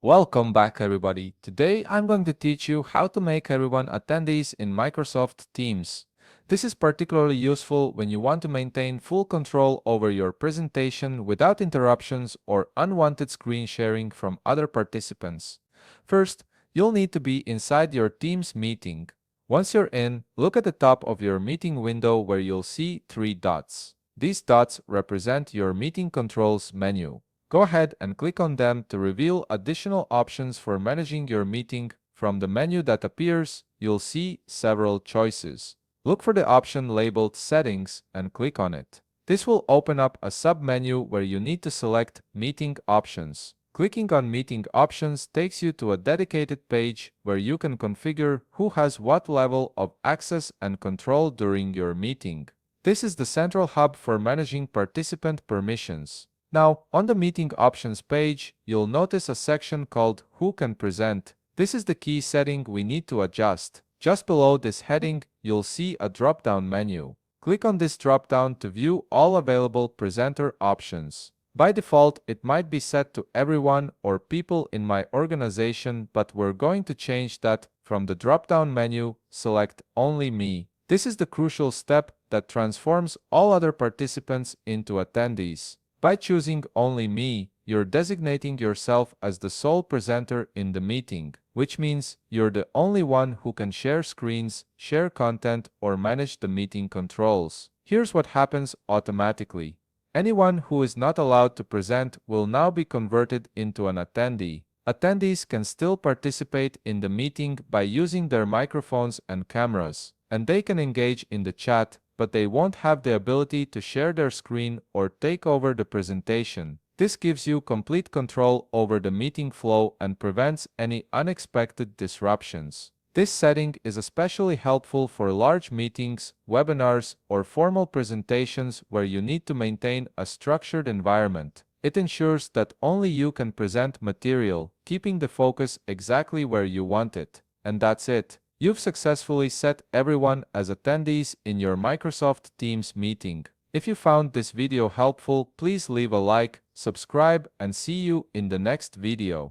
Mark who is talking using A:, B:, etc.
A: Welcome back everybody. Today I'm going to teach you how to make everyone attendees in Microsoft Teams. This is particularly useful when you want to maintain full control over your presentation without interruptions or unwanted screen sharing from other participants. First, you'll need to be inside your Teams meeting. Once you're in, look at the top of your meeting window where you'll see three dots. These dots represent your meeting controls menu. Go ahead and click on them to reveal additional options for managing your meeting. From the menu that appears, you'll see several choices. Look for the option labeled Settings and click on it. This will open up a sub-menu where you need to select Meeting Options. Clicking on Meeting Options takes you to a dedicated page where you can configure who has what level of access and control during your meeting. This is the central hub for managing participant permissions. Now, on the Meeting Options page, you'll notice a section called Who Can Present. This is the key setting we need to adjust. Just below this heading, you'll see a drop-down menu. Click on this drop-down to view all available presenter options. By default, it might be set to everyone or people in my organization, but we're going to change that. From the drop-down menu, select Only Me. This is the crucial step that transforms all other participants into attendees. By choosing Only Me, you're designating yourself as the sole presenter in the meeting, which means you're the only one who can share screens, share content, or manage the meeting controls. Here's what happens automatically. Anyone who is not allowed to present will now be converted into an attendee. Attendees can still participate in the meeting by using their microphones and cameras, and they can engage in the chat, but they won't have the ability to share their screen or take over the presentation. This gives you complete control over the meeting flow and prevents any unexpected disruptions. This setting is especially helpful for large meetings, webinars, or formal presentations where you need to maintain a structured environment. It ensures that only you can present material, keeping the focus exactly where you want it. And that's it. You've successfully set everyone as attendees in your Microsoft Teams meeting. If you found this video helpful, please leave a like, subscribe, and see you in the next video.